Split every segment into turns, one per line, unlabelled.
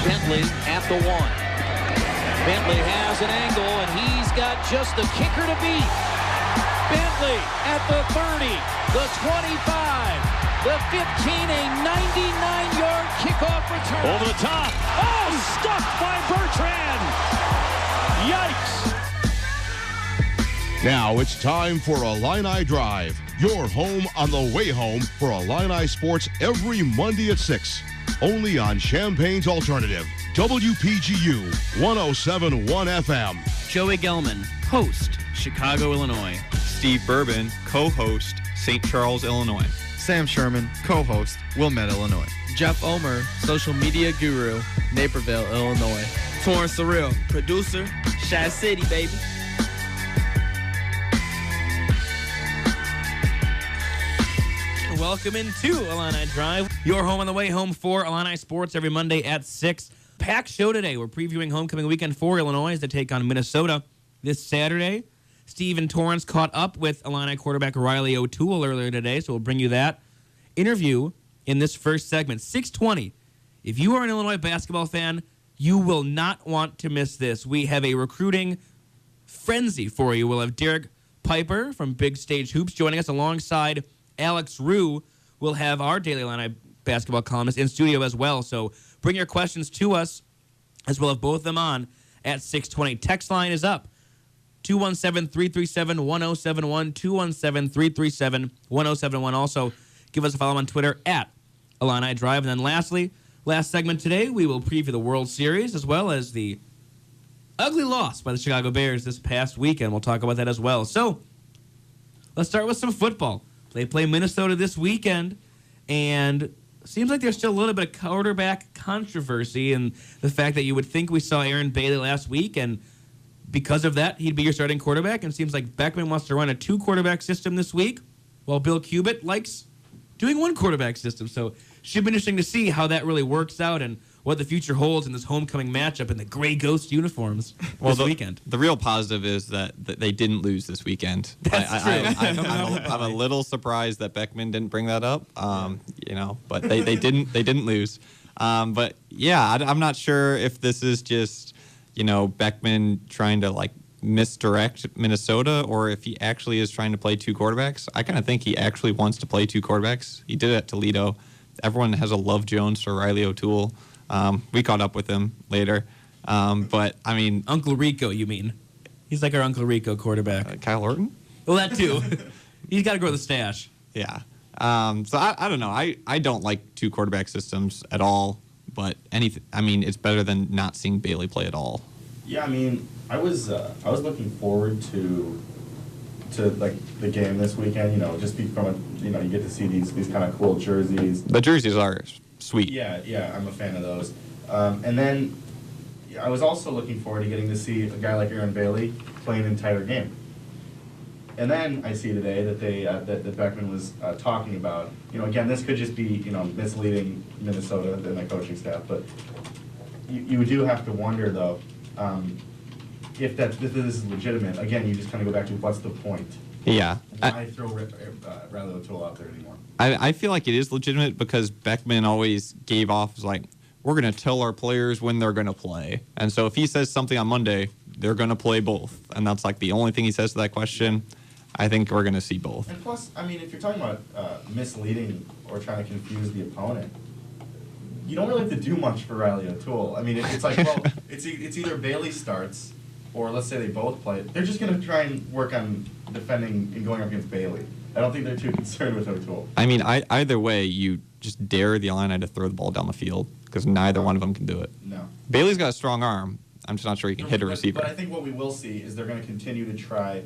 Bentley at the 1. Bentley has an angle, and he's got just the kicker to beat. Bentley at the 30, the 25, the 15, a 99-yard kickoff return.
Over the top. Oh, stuffed by Bertrand. Yikes.
Now it's time for Illini Drive, your home on the way home for Illini sports every Monday at 6. Only on Champaign's Alternative, WPGU 107.1 FM.
Joey Gelman, host, Chicago, Illinois.
Steve Bourbon, co-host, St. Charles, Illinois.
Sam Sherman, co-host, Wilmette, Illinois.
Jeff Omer, social media guru, Naperville, Illinois.
Torrance Surreal, producer, Shy City, baby.
Welcome into Illini Drive, your home on the way home for Illini sports every Monday at 6. Packed show today. We're previewing homecoming weekend for Illinois as they take on Minnesota this Saturday. Steve and Torrance caught up with Illini quarterback Reilly O'Toole earlier today, so we'll bring you that interview in this first segment. 6:20. If you are an Illinois basketball fan, you will not want to miss this. We have a recruiting frenzy for you. We'll have Derek Piper from Big Stage Hoops joining us alongside Alex Rue. Will have our Daily Illini basketball columnist in studio as well. So bring your questions to us, as well as both of them on at 6:20. Text line is up. 217-337-1071, 217-337-1071. Also, give us a follow on Twitter at Illini Drive. And then lastly, last segment today, we will preview the World Series as well as the ugly loss by the Chicago Bears this past weekend. We'll talk about that as well. So let's start with some football. They play Minnesota this weekend, and seems like there's still a little bit of quarterback controversy and the fact that you would think we saw Aaron Bailey last week, and because of that, he'd be your starting quarterback. And it seems like Beckman wants to run a 2-quarterback system this week, while Bill Cubitt likes doing 1-quarterback system. So should be interesting to see how that really works out and what the future holds in this homecoming matchup in the gray ghost uniforms this weekend.
The real positive is that they didn't lose this weekend.
That's true.
I'm a little surprised that Beckman didn't bring that up. But they didn't lose. But yeah, I'm not sure if this is just Beckman trying to misdirect Minnesota, or if he actually is trying to play 2 quarterbacks. I kind of think he actually wants to play 2 quarterbacks. He did it at Toledo. Everyone has a Love Jones for Reilly O'Toole. We caught up with him later. But, I mean...
Uncle Rico, you mean? He's like our Uncle Rico quarterback.
Kyle Orton?
Well, that too. He's got to grow the stash.
Yeah. So, I don't know. I don't like 2 quarterback systems at all. But, it's better than not seeing Bailey play at all.
Yeah, I was looking forward to the game this weekend. Just from you get to see these kind of cool jerseys.
The jerseys are sweet.
Yeah, I'm a fan of those. And then I was also looking forward to getting to see a guy like Aaron Bailey play an entire game. And then I see today that that Beckman was talking about. Again, this could just be misleading Minnesota and their coaching staff, but you do have to wonder though. If this is legitimate, again, you just kind of go back to what's the point?
Yeah.
Why throw Reilly O'Toole out there anymore?
I feel like it is legitimate because Beckman always gave off we're going to tell our players when they're going to play. And so if he says something on Monday, they're going to play both. And that's the only thing he says to that question. I think we're going to see both.
And plus, if you're talking about misleading or trying to confuse the opponent, you don't really have to do much for Reilly O'Toole. It's either Bailey starts or let's say they both play. They're just going to try and work on defending and going up against Bailey. I don't think they're too concerned with O'Toole.
Either way, you just dare the Illini to throw the ball down the field because neither one of them can do it.
No.
Bailey's got a strong arm. I'm just not sure he can hit a receiver.
But I think what we will see is they're going to continue to try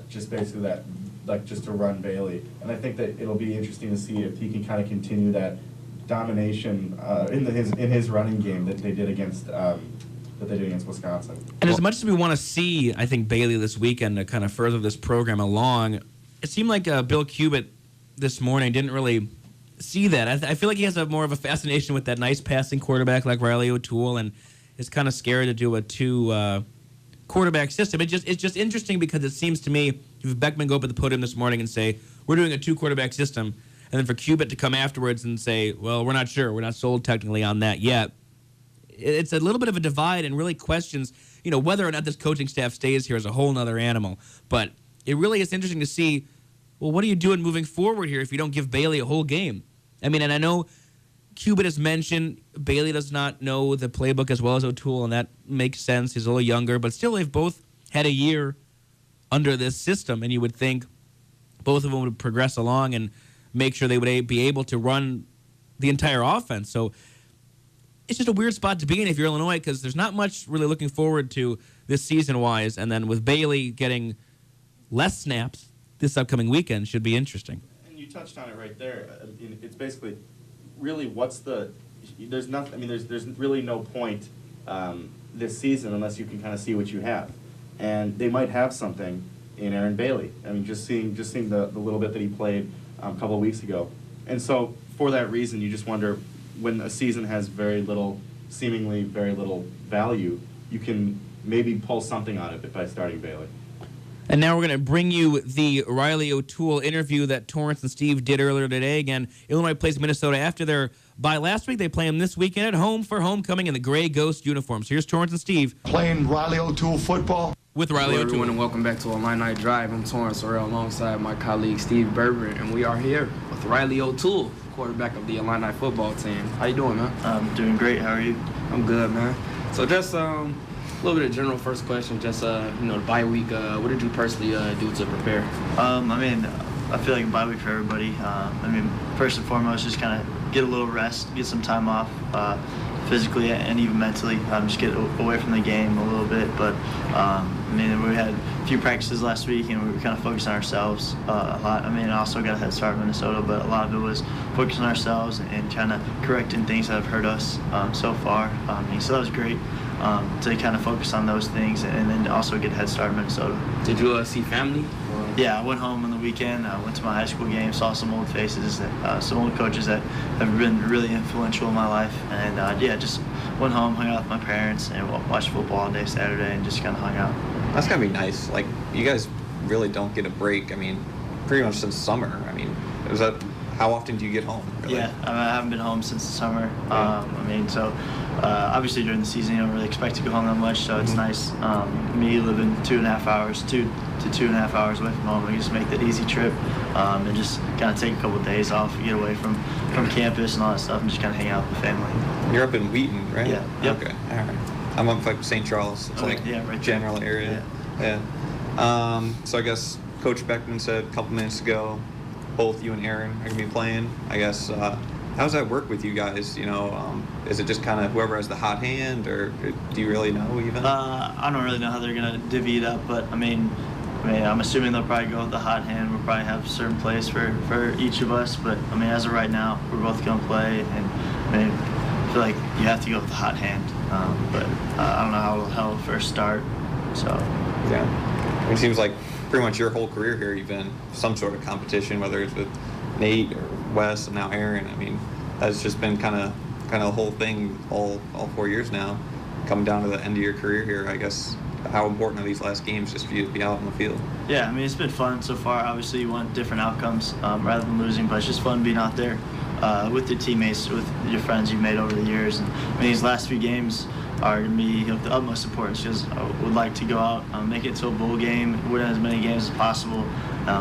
just basically that, just to run Bailey. And I think that it'll be interesting to see if he can kind of continue that domination in his running game that they did against Wisconsin.
And as much as we want to see, I think, Bailey this weekend to kind of further this program along, it seemed like Bill Cubitt this morning didn't really see that. I feel like he has more of a fascination with that nice passing quarterback like Reilly O'Toole, and is kind of scared to do a 2-quarterback system. It's just interesting because it seems to me if Beckman go up at the podium this morning and say, we're doing a 2-quarterback system, and then for Cubitt to come afterwards and say, well, we're not sure. We're not sold technically on that yet. it's a little bit of a divide and really questions, whether or not this coaching staff stays here is a whole nother animal. But it really is interesting to see, well, what are you doing moving forward here if you don't give Bailey a whole game? I mean, and I know Cuban has mentioned Bailey does not know the playbook as well as O'Toole, and that makes sense. He's a little younger, but still they've both had a year under this system, and you would think both of them would progress along and make sure they would be able to run the entire offense. So it's just a weird spot to be in if you're Illinois, because there's not much really looking forward to this season-wise, and then with Bailey getting less snaps this upcoming weekend should be interesting.
And you touched on it right there. It's basically really there's nothing. I mean, there's really no point this season unless you can kind of see what you have, and they might have something in Aaron Bailey. I mean, just seeing the little bit that he played a couple of weeks ago, and so for that reason, you just wonder when a season has seemingly very little value, you can maybe pull something out of it by starting Bailey.
And now we're going to bring you the Reilly O'Toole interview that Torrance and Steve did earlier today. Again, Illinois plays Minnesota after their bye last week. They play them this weekend at home for homecoming in the Gray Ghost uniforms. Here's Torrance and Steve.
Playing Reilly O'Toole football.
With Reilly
Hello,
O'Toole.
everyone, and welcome back to Illini Drive. I'm Torrance Sorrell alongside my colleague Steve Berber, and we are here with Reilly O'Toole, quarterback of the Illini football team. How you doing, man?
I'm doing great. How are you?
I'm good, man. So just a little bit of general first question. Just the bye week. What did you personally do to prepare?
I mean, I feel like a bye week for everybody. I mean, first and foremost, just kind of get a little rest, get some time off, physically and even mentally. Just get away from the game a little bit. But I mean, we had a few practices last week, and we were kind of focused on ourselves a lot. I mean, I also got a head start in Minnesota, but a lot of it was focusing on ourselves and kind of correcting things that have hurt us so far. So that was great. To kind of focus on those things and then also get a head start in Minnesota.
Did you see family?
Yeah, I went home on the weekend. I went to my high school game, saw some old faces, some old coaches that have been really influential in my life. And just went home, hung out with my parents, and watched football all day Saturday and just kind of hung out.
That's gotta be nice. Like, you guys really don't get a break. I mean, pretty much since summer. I mean, how often do you get home? Really?
Yeah, I haven't been home since the summer. Obviously during the season you don't really expect to go home that much, so it's nice. Me living 2.5 hours, 2 to 2.5 hours away from home, we just make that easy trip and just kind of take a couple of days off, get away from campus and all that stuff, and just kind of hang out with the family.
You're up in Wheaton, right?
Yeah. Yep.
Okay. All right. I'm up like St. Charles. It's
right
general
there.
area. Yeah. So I guess Coach Beckman said a couple minutes ago, both you and Aaron are gonna be playing. I guess how does that work with you guys? Is it just kind of whoever has the hot hand, or do you really know even?
I don't really know how they're gonna divvy it up, but I mean, I'm assuming they'll probably go with the hot hand. We'll probably have a certain place for each of us, but I mean, as of right now, we're both gonna play, and I mean, I feel like you have to go with the hot hand, but I don't know how it'll first start. So
yeah, it seems like pretty much your whole career here, you've been some sort of competition, whether it's with Nate or Wes and now Aaron. I mean, that's just been kind of the whole thing all 4 years now. Coming down to the end of your career here, I guess, how important are these last games just for you to be out in the field? Yeah,
I mean, it's been fun so far. Obviously, you want different outcomes rather than losing, but it's just fun being out there with your teammates, with your friends you've made over the years. And I mean, these last few games are going to be of the utmost importance, because I would like to go out, make it to a bowl game, win as many games as possible.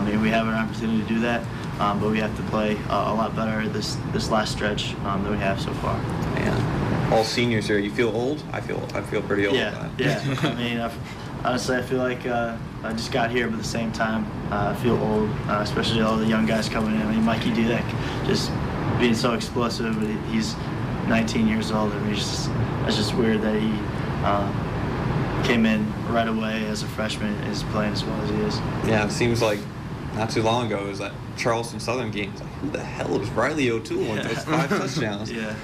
Maybe we have an opportunity to do that, but we have to play a lot better this last stretch that we have so far.
Man, all seniors here. You feel old? I feel pretty old.
Yeah. I mean, honestly, I feel like I just got here, but at the same time, I feel old, especially all the young guys coming in. I mean, Mikey Dudek, just being so explosive, but he's 19 years old. I mean, it's just weird that he came in right away as a freshman and is playing as well as he is.
Yeah, it seems like not too long ago it was that Charleston Southern game. It's like, who the hell is Reilly O'Toole with those 5 touchdowns?
Yeah.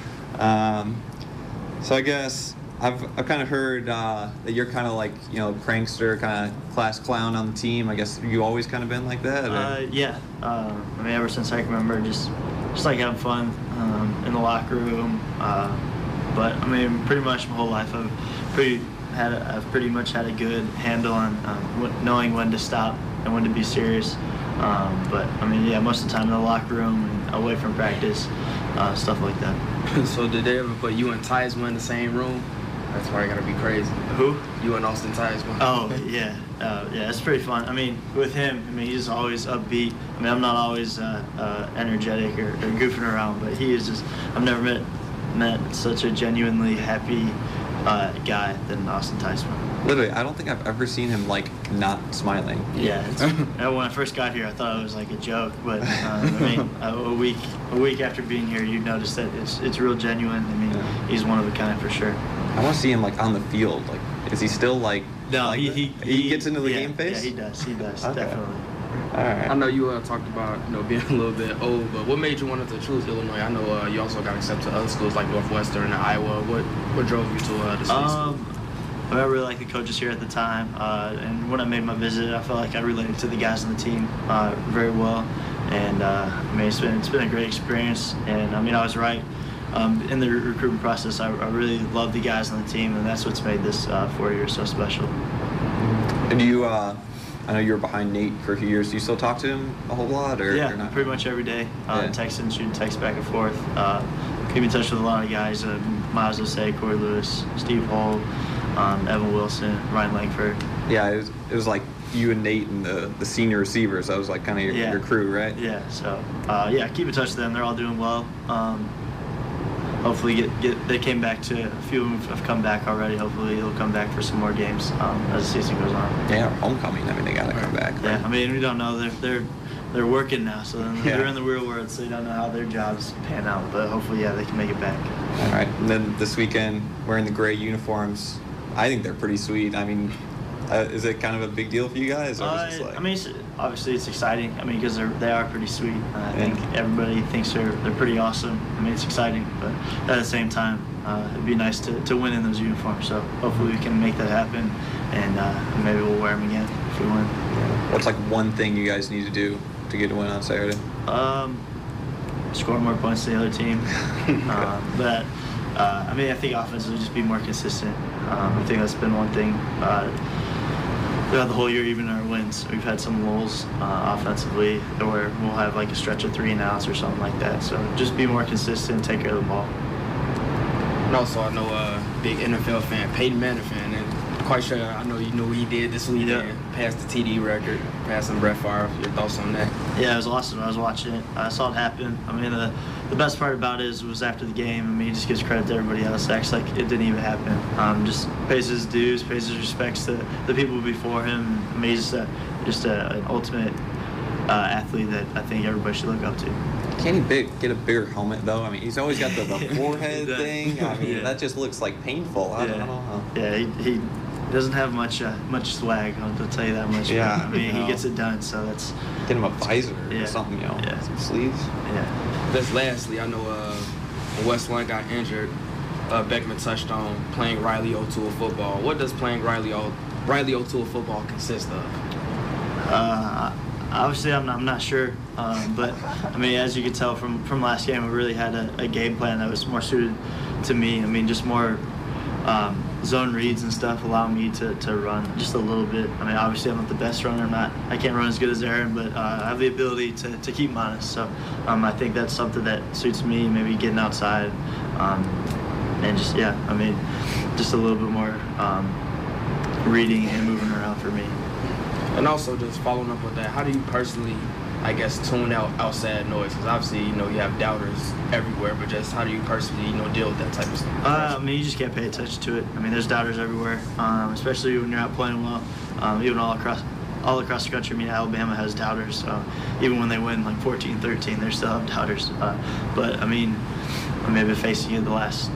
So I guess I've kind of heard that you're kind of like, prankster, kind of class clown on the team. I guess you always kind of been like that?
Yeah. I mean, ever since I can remember, just like having fun in the locker room. But I mean, pretty much my whole life, I've pretty much had a good handle on knowing when to stop and when to be serious. But I mean, yeah, most of the time in the locker room and away from practice, stuff like that.
So did they ever put you and Theismann in the same room? That's probably gonna be crazy.
Who?
You and Austin Theismann.
Oh, yeah. Yeah, it's pretty fun. I mean, with him, he's always upbeat. I mean, I'm not always energetic or goofing around, but he is just, I've never met such a genuinely happy guy than Austin Theismann.
Literally, I don't think I've ever seen him, like, not smiling.
Yeah. When I first got here, I thought it was like a joke, but I mean, a week after being here, you notice that it's real genuine. I mean, he's one of a kind for sure.
I want to see him, like, on the field. Like, is he still, like...
No,
like he gets into the game phase?
Yeah, he does, okay. Definitely.
All right.
I know you talked about being a little bit old, but what made you want to choose Illinois? I know you also got accepted to other schools like Northwestern and Iowa. What drove you to the school?
I really liked the coaches here at the time, and when I made my visit, I felt like I related to the guys on the team very well, and I mean, it's been a great experience, and I mean, I was right. In the recruitment process, I really love the guys on the team, and that's what's made this 4 years so special.
And you, I know you were behind Nate for a few years. Do you still talk to him a whole lot, or
yeah,
or not?
Pretty much every day. Texting, shooting texts back and forth. Keep in touch with a lot of guys: Miles Osei, Corey Lewis, Steve Hull, Evan Wilson, Ryan Langford.
Yeah, it was like you and Nate and the senior receivers. That was like kind of your crew, right?
Yeah. So keep in touch with them. They're all doing well. Hopefully they came back to, a few of them have come back already. Hopefully they'll come back for some more games as the season goes on.
Yeah, homecoming. I mean, they gotta come back. Right?
Yeah, I mean, we don't know. They're working now, so they're in the real world, so you don't know how their jobs pan out. But hopefully, they can make it back.
All right, and then this weekend, wearing the gray uniforms, I think they're pretty sweet. I mean, is it kind of a big deal for you guys? Or is it like...
I mean, obviously it's exciting. I mean, because they are pretty sweet. I think everybody thinks they're pretty awesome. I mean, it's exciting, but at the same time, it'd be nice to win in those uniforms. So hopefully we can make that happen, and maybe we'll wear them again if we win.
What's like one thing you guys need to do to get a win on Saturday?
Score more points than the other team. But I mean, I think offensively just be more consistent. I think that's been one thing. Throughout the whole year, even in our wins, we've had some lulls offensively where we'll have like a stretch of 3 and outs or something like that. So just be more consistent, take care of the ball.
And also, I know a big NFL fan, Peyton Manning fan, and quite sure I know you know what he did this weekend.
Yeah.
Passed the TD record, passing Brett Favre. Your thoughts on that?
Yeah, it was awesome. I was watching it. I saw it happen. I mean, the best part about it was after the game. I mean, he just gives credit to everybody else. Acts like it didn't even happen. Just pays his dues, pays his respects to the people before him. I mean, he's just an ultimate athlete that I think everybody should look up to.
Can't he get a bigger helmet though? I mean, he's always got the forehead thing. I mean, that just looks like painful. I don't know.
Yeah, he doesn't have much swag. I'll tell you that much.
Yeah,
I mean, he gets it done. So that's
get him a visor or something, some sleeves.
Yeah. Just lastly, I know when Westline got injured, Beckman touched on playing Reilly O'Toole football. What does playing Reilly O'Toole football consist of?
Obviously, I'm not sure, but I mean, as you could tell from last game, we really had a game plan that was more suited to me. I mean, just more zone reads and stuff allow me to run just a little bit. I mean, obviously, I'm not the best runner. I can't run as good as Aaron, but I have the ability to keep him honest. So I think that's something that suits me. Maybe getting outside, and just I mean, just a little bit more reading and moving around for me.
And also, just following up with that, how do you personally, I guess, tune out outside noise? Because obviously, you have doubters everywhere, but just how do you personally, deal with that type of stuff?
I mean, you just can't pay attention to it. I mean, there's doubters everywhere, especially when you're out playing well. Even all across the country. I mean, Alabama has doubters. So even when they win like 14-13, they still have doubters. But I mean, I've been facing it the last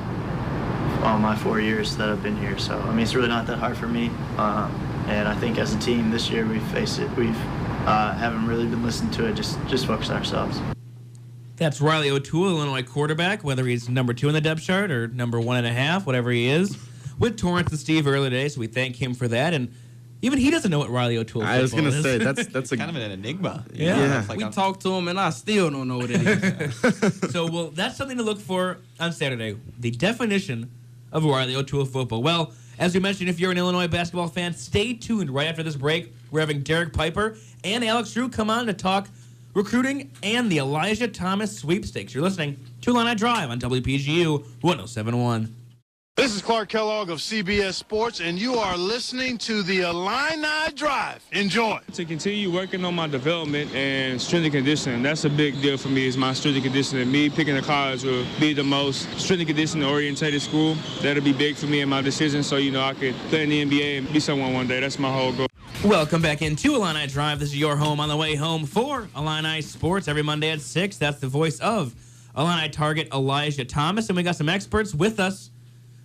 all my 4 years that I've been here. So I mean, it's really not that hard for me. And I think as a team this year, we've faced it. We've haven't really been listening to it, just focused on ourselves.
That's Reilly O'Toole, Illinois quarterback, whether he's number 2 in the depth chart or number 1.5, whatever he is, with Torrance and Steve earlier today, so we thank him for that. And even he doesn't know what Reilly O'Toole is.
I was going to say, that's a
kind of an enigma.
Yeah.
Like we talked to him, and I still don't know what it is.
So, that's something to look for on Saturday, the definition of Reilly O'Toole football. Well, as we mentioned, if you're an Illinois basketball fan, stay tuned. Right after this break, we're having Derek Piper and Alex Drew come on to talk recruiting and the Elijah Thomas sweepstakes. You're listening to Illini Drive on WPGU 107.1.
This is Clark Kellogg of CBS Sports, and you are listening to the Illini Drive. Enjoy.
To continue working on my development and strength and conditioning, that's a big deal for me, is my strength and conditioning. Me picking a college will be the most strength and conditioning orientated school. That'll be big for me in my decision, so, I could play in the NBA and be someone one day. That's my whole goal.
Welcome back into Illini Drive. This is your home on the way home for Illini Sports every Monday at 6. That's the voice of Illini target Elijah Thomas, and we got some experts with us.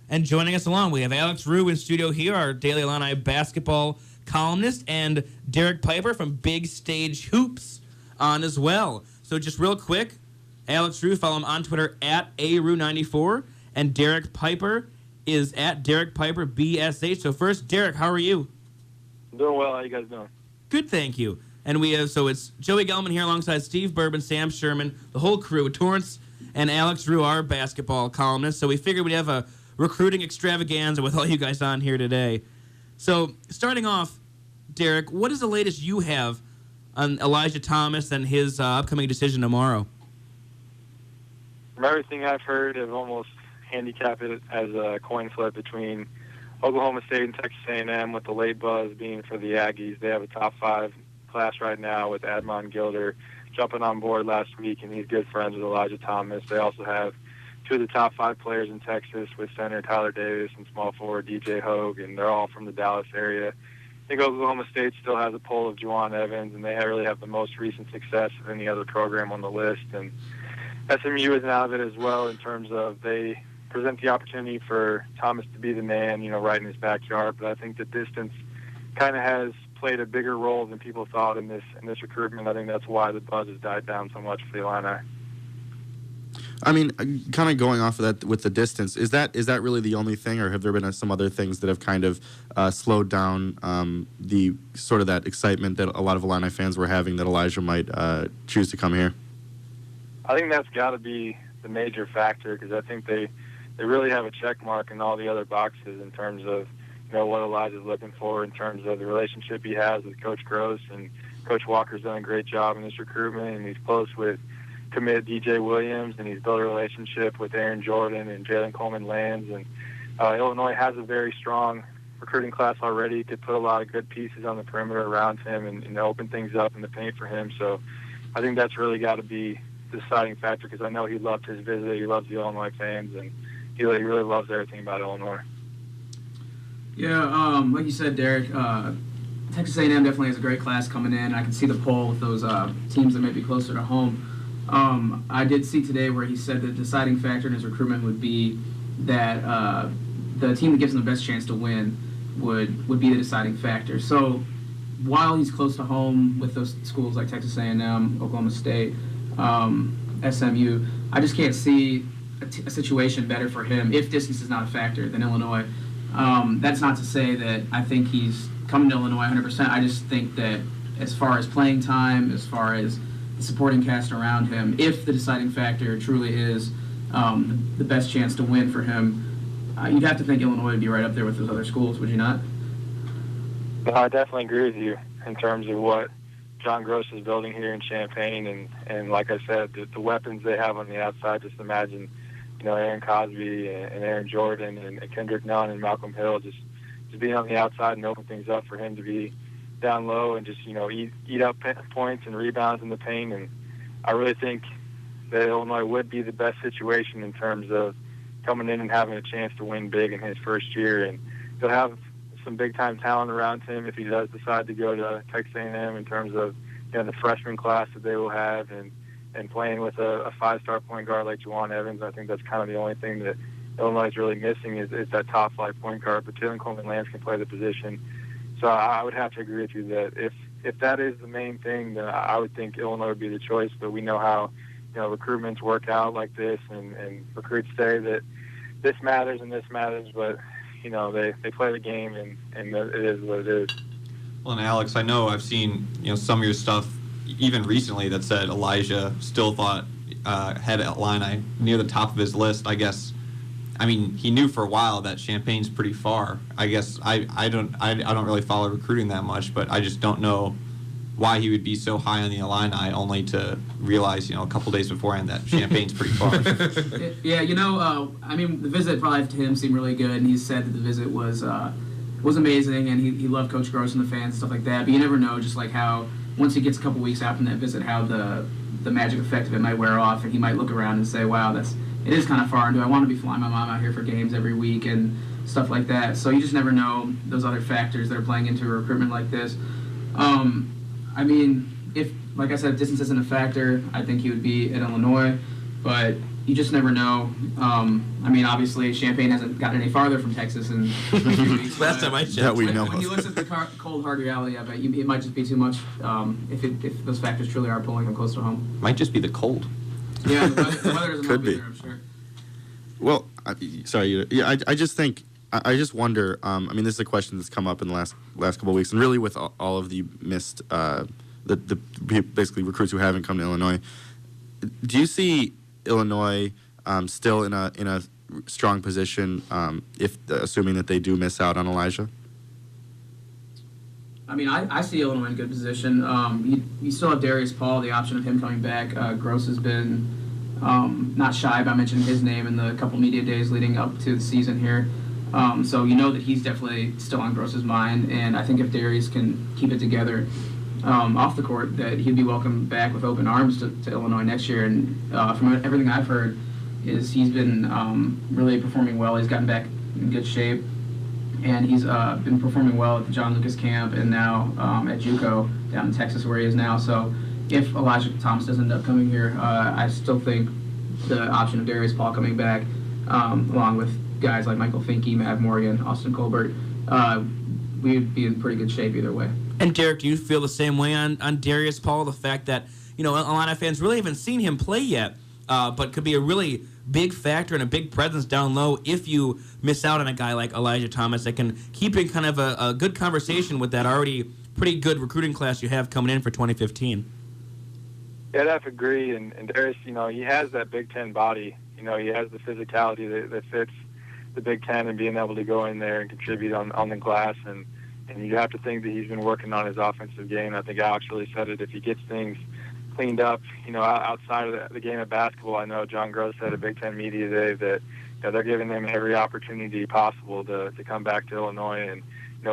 And joining us along, we have Alex Rue in studio here, our Daily Illini basketball columnist, and Derek Piper from Big Stage Hoops on as well. So just real quick, Alex Rue, follow him on Twitter at ARue94, and Derek Piper is at Derek Piper BSH. So first, Derek, how are you?
I'm doing well. How you guys doing?
Good, thank you. And we have, so it's Joey Gelman here alongside Steve Bourbon, Sam Sherman, the whole crew, Torrance and Alex Rue, our basketball columnist. So we figured we'd have a recruiting extravaganza with all you guys on here today. So, starting off, Derek, what is the latest you have on Elijah Thomas and his upcoming decision tomorrow?
From everything I've heard, I've almost handicapped it as a coin flip between Oklahoma State and Texas A&M, with the late buzz being for the Aggies. They have a top 5 class right now with Admon Gilder jumping on board last week, and he's good friends with Elijah Thomas. They also have 2 of the top 5 players in Texas with center Tyler Davis and small forward DJ Hogue, and they're all from the Dallas area. I think Oklahoma State still has a poll of Juwan Evans, and they really have the most recent success of any other program on the list. And SMU is out of it as well, in terms of they present the opportunity for Thomas to be the man, right in his backyard. But I think the distance kind of has played a bigger role than people thought in this recruitment. I think that's why the buzz has died down so much for the Illini.
I mean, kind of going off of that with the distance, is that really the only thing, or have there been some other things that have kind of slowed down the sort of that excitement that a lot of Illini fans were having that Elijah might choose to come here?
I think that's got to be the major factor, because I think they really have a check mark in all the other boxes in terms of what Elijah's looking for, in terms of the relationship he has with Coach Gross, and Coach Walker's done a great job in this recruitment, and he's close with commit DJ Williams, and he's built a relationship with Aaron Jordan and Jalen Coleman-Lands. And Illinois has a very strong recruiting class already. Could put a lot of good pieces on the perimeter around him and open things up in the paint for him. So I think that's really got to be the deciding factor, because I know he loved his visit. He loves the Illinois fans, and he really loves everything about Illinois.
Yeah, like you said, Derek, Texas A&M definitely has a great class coming in. I can see the poll with those teams that may be closer to home. I did see today where he said the deciding factor in his recruitment would be that the team that gives him the best chance to win would be the deciding factor. So while he's close to home with those schools like Texas A&M, Oklahoma State, SMU, I just can't see a situation better for him, if distance is not a factor, than Illinois. That's not to say that I think he's coming to Illinois 100%. I just think that as far as playing time, as far as the supporting cast around him, if the deciding factor truly is the best chance to win for him, you'd have to think Illinois would be right up there with those other schools, would you not?
No, I definitely agree with you in terms of what John Gross is building here in Champaign, and like I said, the weapons they have on the outside. Just imagine, Aaron Cosby and Aaron Jordan and Kendrick Nunn and Malcolm Hill just being on the outside and open things up for him to be down low and just eat up points and rebounds in the paint. And I really think that Illinois would be the best situation in terms of coming in and having a chance to win big in his first year. And he'll have some big time talent around him if he does decide to go to Texas A&M, in terms of the freshman class that they will have, and playing with a 5-star point guard like Juwan Evans. I think that's kind of the only thing that Illinois is really missing is that top flight point guard. But Jalen Coleman-Lands can play the position. So I would have to agree with you that if that is the main thing, then I would think Illinois would be the choice. But we know how recruitments work out like this, and recruits say that this matters and this matters, but they play the game, and it is what it is.
Well, and Alex, I know I've seen some of your stuff even recently that said Elijah still thought had Illini near the top of his list. I guess, I mean, he knew for a while that Champaign's pretty far. I guess I don't really follow recruiting that much, but I just don't know why he would be so high on the Illini, only to realize, a couple days beforehand that Champaign's pretty far.
Yeah, I mean, the visit probably to him seemed really good, and he said that the visit was amazing, and he loved Coach Gross and the fans and stuff like that. But you never know, just like how once he gets a couple weeks out from that visit, how the magic effect of it might wear off, and he might look around and say, "Wow, it is kind of far. And do I want to be flying my mom out here for games every week and stuff like that?" So you just never know those other factors that are playing into a recruitment like this. I mean, like I said, if distance isn't a factor, I think he would be at Illinois, but you just never know. I mean, obviously, Champaign hasn't gotten any farther from Texas in a few weeks.
Last time I checked.
That we know
When
of.
he looks at the cold, hard reality of it, it might just be too much if those factors truly are pulling him close to home.
Might just be the cold.
Yeah, the weather doesn't
Could
help
be.
either, I'm sure.
Well, sorry. Yeah, I just think I just wonder. I mean, this is a question that's come up in the last couple of weeks, and really with all of the missed, the basically recruits who haven't come to Illinois. Do you see Illinois still in a strong position if assuming that they do miss out on Elijah?
I mean, I see Illinois in a good position. You still have Darius Paul, the option of him coming back. Gross has been not shy about mentioning his name in the couple media days leading up to the season here. So you know that he's definitely still on Gross's mind, and I think if Darius can keep it together off the court, that he'd be welcomed back with open arms to Illinois next year. And from everything I've heard, is he's been really performing well. He's gotten back in good shape, and he's been performing well at the John Lucas camp and now at JUCO down in Texas where he is now. So if Elijah Thomas doesn't end up coming here, I still think the option of Darius Paul coming back, along with guys like Michael Finke, Matt Morgan, Austin Colbert, we would be in pretty good shape either way.
And Derek, do you feel the same way on Darius Paul? The fact that, a lot of fans really haven't seen him play yet, but could be a really big factor and a big presence down low if you miss out on a guy like Elijah Thomas that can keep in kind of a good conversation with that already pretty good recruiting class you have coming in for 2015.
Yeah, I'd have to agree. And Darius, he has that Big Ten body. He has the physicality that fits the Big Ten and being able to go in there and contribute on the glass. And you have to think that he's been working on his offensive game. I think Alex really said it. If he gets things cleaned up, outside of the game of basketball, I know John Gross said at Big Ten Media Day that they're giving him every opportunity possible to come back to Illinois and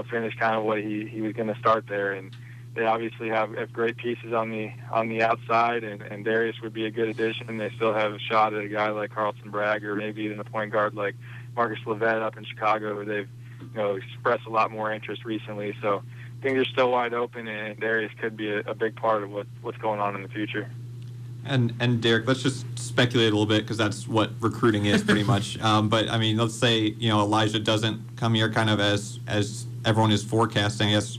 finish kind of what he was going to start there. And they obviously have great pieces on the outside, and Darius would be a good addition. They still have a shot at a guy like Carlton Bragg, or maybe even a point guard like Marcus Levette up in Chicago, where they've expressed a lot more interest recently. So things are still wide open, and Darius could be a big part of what's going on in the future.
And Derek, let's just speculate a little bit, because that's what recruiting is pretty much. But I mean, let's say Elijah doesn't come here, kind of as everyone is forecasting. I guess.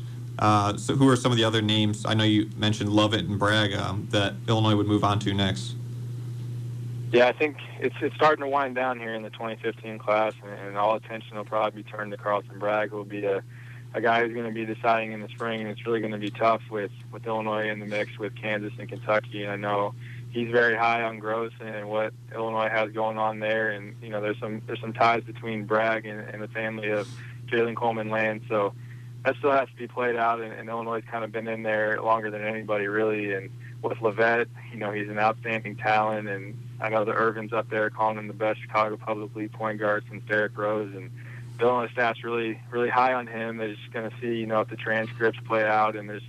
So who are some of the other names? I know you mentioned Lovett and Bragg that Illinois would move on to next.
Yeah, I think it's starting to wind down here in the 2015 class, and all attention will probably be turned to Carlton Bragg, who will be a guy who's going to be deciding in the spring, and it's really going to be tough with Illinois in the mix with Kansas and Kentucky. And I know he's very high on Gross and what Illinois has going on there, and there's some ties between Bragg and the family of Jalen Coleman Land, so that still has to be played out, and Illinois has kind of been in there longer than anybody really. And with Levette, he's an outstanding talent, and I know the Irvins up there calling him the best Chicago public league point guard since Derrick Rose, and the Illinois staff's really, really high on him. They're just going to see, if the transcripts play out, and there's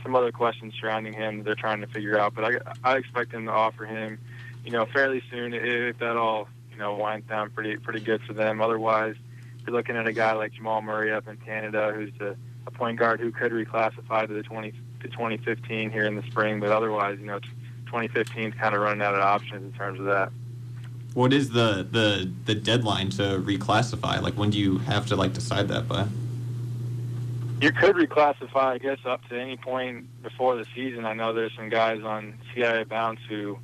some other questions surrounding him that they're trying to figure out. But I expect them to offer him, fairly soon, if that all, winds down pretty good for them. Otherwise, you're looking at a guy like Jamal Murray up in Canada, who's a point guard who could reclassify to 2015 here in the spring, but otherwise, 2015 is kind of running out of options in terms of that.
What is the deadline to reclassify? Like, when do you have to decide that by?
You could reclassify, I guess, up to any point before the season. I know there's some guys on CIA Bounce who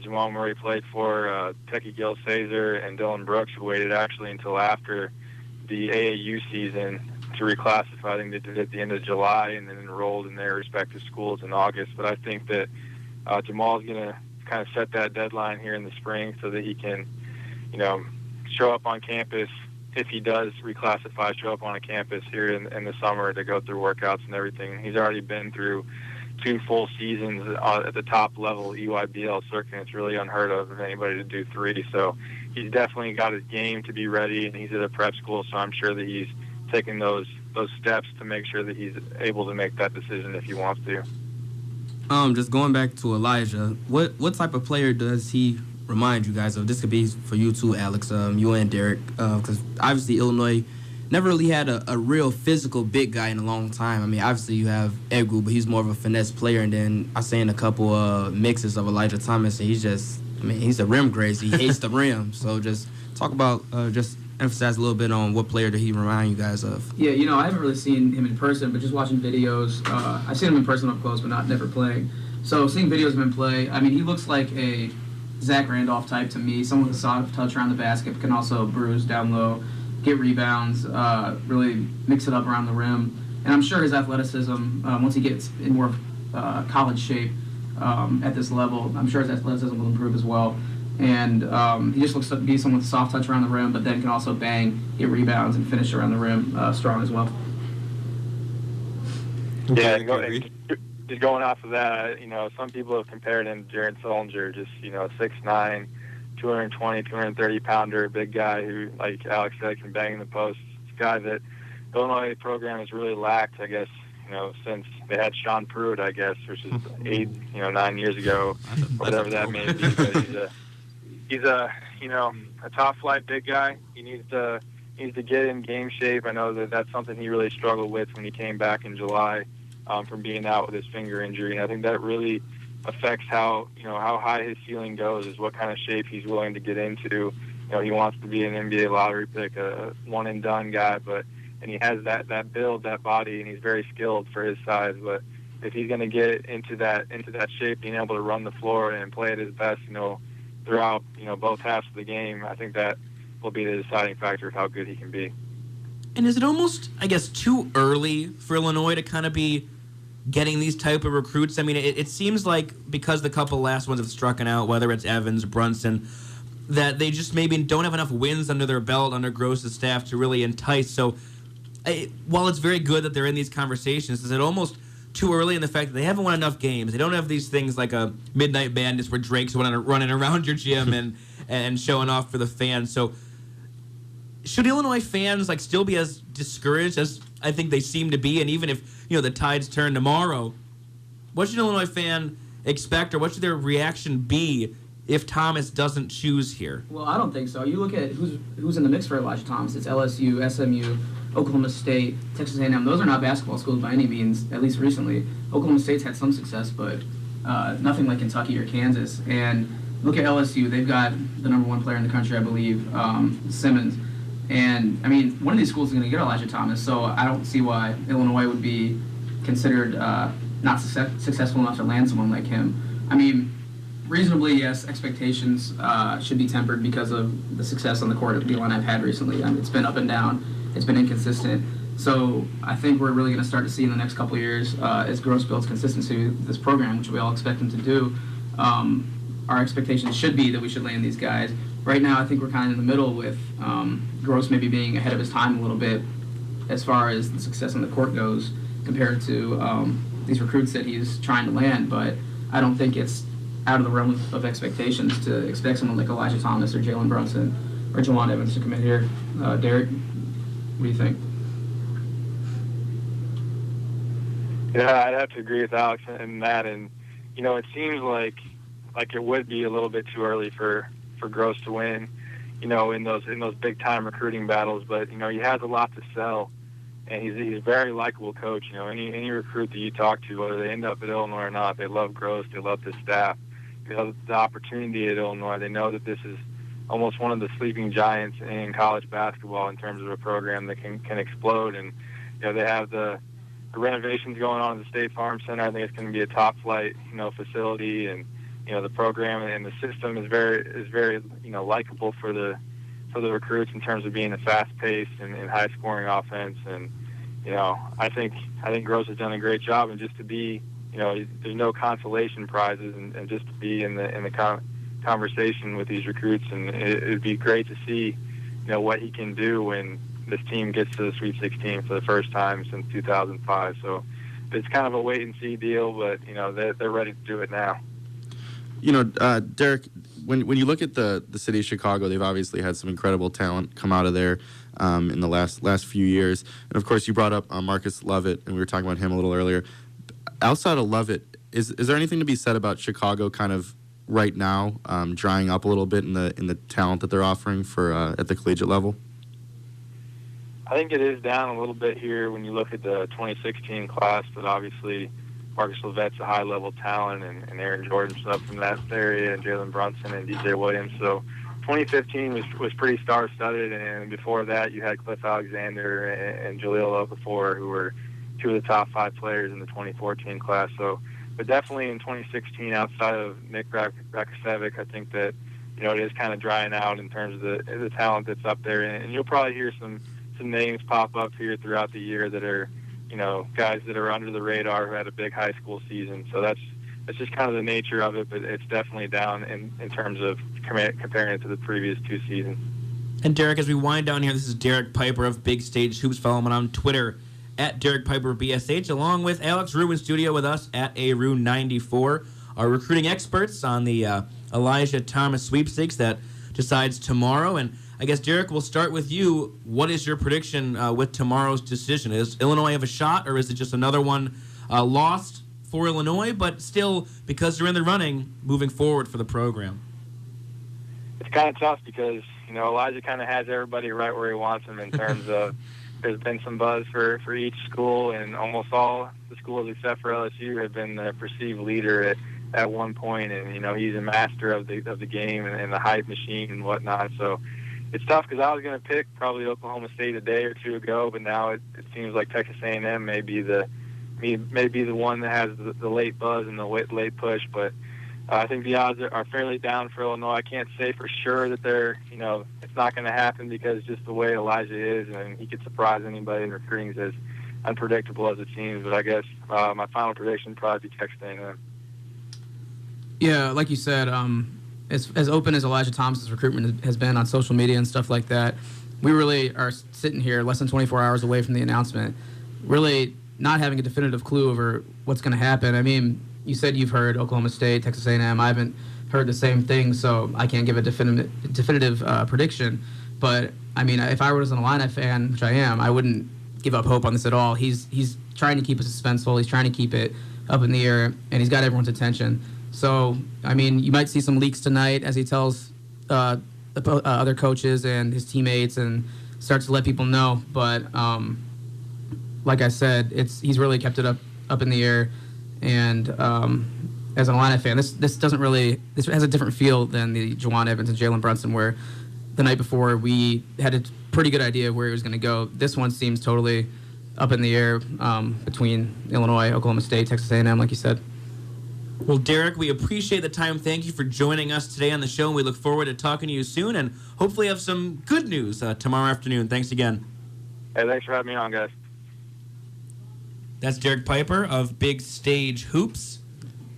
Jamal Murray played for, Techie Gil Caesar and Dylan Brooks, who waited actually until after the AAU season to reclassify. I think they did it at the end of July and then enrolled in their respective schools in August. But I think that Jamal's going to kind of set that deadline here in the spring so that he can, show up on campus. If he does reclassify, show up on a campus here in the summer to go through workouts and everything. He's already been through, 2 full seasons at the top level EYBL circuit. It's really unheard of anybody to do 3. So he's definitely got his game to be ready, and he's at a prep school, so I'm sure that he's taking those steps to make sure that he's able to make that decision if he wants to.
Just going back to Elijah, what type of player does he remind you guys of? This could be for you too, Alex, you and Derek, because obviously Illinois never really had a real physical big guy in a long time. I mean, obviously you have Egu, but he's more of a finesse player, and then I seen a couple mixes of Elijah Thomas, and he's a rim grazer. He hates the rim. So just talk about, just emphasize a little bit on what player did he remind you guys of.
Yeah, I haven't really seen him in person, but just watching videos, I've seen him in person up close, but never playing. So seeing videos of him play, I mean, he looks like a Zach Randolph type to me, someone with a soft touch around the basket, can also bruise down low, get rebounds, really mix it up around the rim. And I'm sure his athleticism, once he gets in more college shape at this level, I'm sure his athleticism will improve as well. And he just looks to be someone with a soft touch around the rim, but then can also bang, get rebounds, and finish around the rim strong as well.
Yeah, just going off of that, some people have compared him to Jared Sullinger, just, 6'9", 220, 230-pounder, big guy who, like Alex said, can bang in the post. It's a guy that the Illinois program has really lacked, I guess, since they had Sean Pruitt, I guess, which is 9 years ago, whatever that may be. But he's a top flight big guy. He needs to get in game shape. I know that's something he really struggled with when he came back in July from being out with his finger injury, and I think that really affects how high his ceiling goes, is what kind of shape he's willing to get into. He wants to be an NBA lottery pick, a one and done guy, and he has that build, that body, and he's very skilled for his size. But if he's going to get into that shape, being able to run the floor and play at his best, throughout both halves of the game, I think that will be the deciding factor of how good he can be.
And is it almost, I guess, too early for Illinois to kind of be getting these type of recruits? I mean, it seems like because the couple last ones have struck out, whether it's Evans, Brunson, that they just maybe don't have enough wins under their belt, under Gross's staff, to really entice. So while it's very good that they're in these conversations, is it almost too early in the fact that they haven't won enough games? They don't have these things like a Midnight Madness where Drake's running around your gym and showing off for the fans. So should Illinois fans still be as discouraged as I think they seem to be? And even if the tides turn tomorrow, what should an Illinois fan expect, or what should their reaction be if Thomas doesn't choose here?
Well, I don't think so. You look at who's in the mix for Elijah Thomas. It's LSU, SMU, Oklahoma State, Texas A&M. Those are not basketball schools by any means, at least recently. Oklahoma State's had some success, but nothing like Kentucky or Kansas. And look at LSU. They've got the number 1 player in the country, I believe, Simmons. And, I mean, one of these schools is going to get Elijah Thomas, so I don't see why Illinois would be considered not successful enough to land someone like him. I mean, reasonably, yes, expectations should be tempered because of the success on the court that the Illini have had recently. I mean, it's been up and down. It's been inconsistent. So I think we're really going to start to see in the next couple of years, as Gross builds consistency with this program, which we all expect him to do, our expectations should be that we should land these guys. Right now, I think we're kind of in the middle with Gross maybe being ahead of his time a little bit as far as the success on the court goes compared to these recruits that he's trying to land. But I don't think it's out of the realm of expectations to expect someone like Elijah Thomas or Jalen Brunson or Jawan Evans to commit here. Derek, what do you think?
Yeah, I'd have to agree with Alex in that. And, it seems like it would be a little bit too early for Gross to win, in those big time recruiting battles. But he has a lot to sell, and he's a very likable coach. Any recruit that you talk to, whether they end up at Illinois or not, they love Gross, they love his staff, they love the opportunity at Illinois. They know that this is almost one of the sleeping giants in college basketball in terms of a program that can explode. And they have the renovations going on at the State Farm Center. I think it's going to be a top flight facility, and the program and the system is very likable for the recruits in terms of being a fast-paced and high-scoring offense. And I think Gross has done a great job. And just to be, there's no consolation prizes, and just to be in the conversation with these recruits, and it'd be great to see what he can do when this team gets to the Sweet 16 for the first time since 2005. So it's kind of a wait and see deal, but they're ready to do it now.
Derek, when you look at the city of Chicago, they've obviously had some incredible talent come out of there in the last few years. And of course, you brought up Marcus Lovett, and we were talking about him a little earlier. Outside of Lovett, is there anything to be said about Chicago kind of right now drying up a little bit in the talent that they're offering for at the collegiate level?
I think it is down a little bit here when you look at the 2016 class, but obviously Marcus Lovette's a high-level talent, and Aaron Jordan's up from that area, and Jalen Brunson and DJ Williams. So 2015 was pretty star-studded, and before that you had Cliff Alexander and Jaleel Okafor, who were two of the top 5 players in the 2014 class. So, but definitely in 2016, outside of Nick Rakosevic, I think that it is kind of drying out in terms of the talent that's up there, and you'll probably hear some names pop up here throughout the year that are, guys that are under the radar who had a big high school season. So that's just kind of the nature of it, but it's definitely down in terms of comparing it to the previous 2 seasons.
And Derek, as we wind down here, this is Derek Piper of Big Stage Hoops. Follow him on Twitter at Derek Piper BSH, along with Alex Rue in studio with us at ARU94, our recruiting experts on the Elijah Thomas sweepstakes that decides tomorrow. And I guess, Derek, we'll start with you. What is your prediction with tomorrow's decision? Is Illinois have a shot, or is it just another one lost for Illinois, but still, because they're in the running, moving forward for the program?
It's kind of tough because, Elijah kind of has everybody right where he wants them in terms of there's been some buzz for each school, and almost all the schools except for LSU have been the perceived leader at one point, and, he's a master of the game and the hype machine and whatnot. So it's tough because I was going to pick probably Oklahoma State a day or two ago, but now it seems like Texas A&M may be the one that has the late buzz and the late push. But I think the odds are fairly down for Illinois. I can't say for sure that they're, it's not going to happen because just the way Elijah is, and he could surprise anybody in recruiting, is as unpredictable as it seems. But I guess my final prediction would probably be Texas A&M.
Yeah, like you said, as open as Elijah Thomas's recruitment has been on social media and stuff like that, we really are sitting here less than 24 hours away from the announcement, really not having a definitive clue over what's going to happen. I mean, you said you've heard Oklahoma State, Texas A&M. I haven't heard the same thing, so I can't give a definitive prediction. But, I mean, if I was an Illini fan, which I am, I wouldn't give up hope on this at all. He's trying to keep it suspenseful. He's trying to keep it up in the air, and he's got everyone's attention. So, I mean, you might see some leaks tonight as he tells the other coaches and his teammates and starts to let people know. But like I said, he's really kept it up in the air. And as an Illini fan, this has a different feel than the Juwan Evans and Jalen Brunson, where the night before we had a pretty good idea of where he was going to go. This one seems totally up in the air between Illinois, Oklahoma State, Texas A&M, like you said.
Well, Derek, we appreciate the time. Thank you for joining us today on the show, and we look forward to talking to you soon and hopefully have some good news tomorrow afternoon. Thanks again.
Hey, thanks for having me on, guys.
That's Derek Piper of Big Stage Hoops.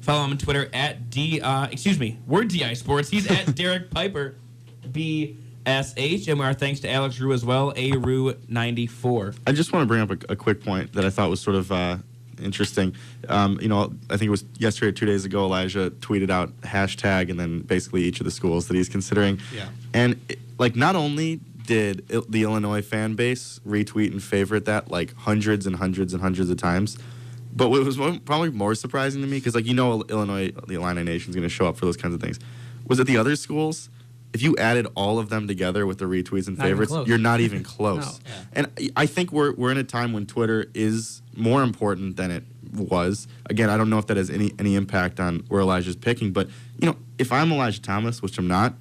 Follow him on Twitter at we're DI Sports. He's at Derek Piper BSH, and our thanks to Alex Rue as well, ARU94.
I just want to bring up a quick point that I thought was sort of interesting. I think it was yesterday or 2 days ago, Elijah tweeted out hashtag and then basically each of the schools that he's considering.
Yeah.
And not only did the Illinois fan base retweet and favorite that hundreds and hundreds and hundreds of times, but what was probably more surprising to me, because Illinois, the Illini Nation is going to show up for those kinds of things, was that the other schools, if you added all of them together with the retweets and favorites, you're not even close. No. Yeah. And I think we're in a time when Twitter is more important than it was. Again, I don't know if that has any impact on where Elijah's picking, but if I'm Elijah Thomas, which I'm not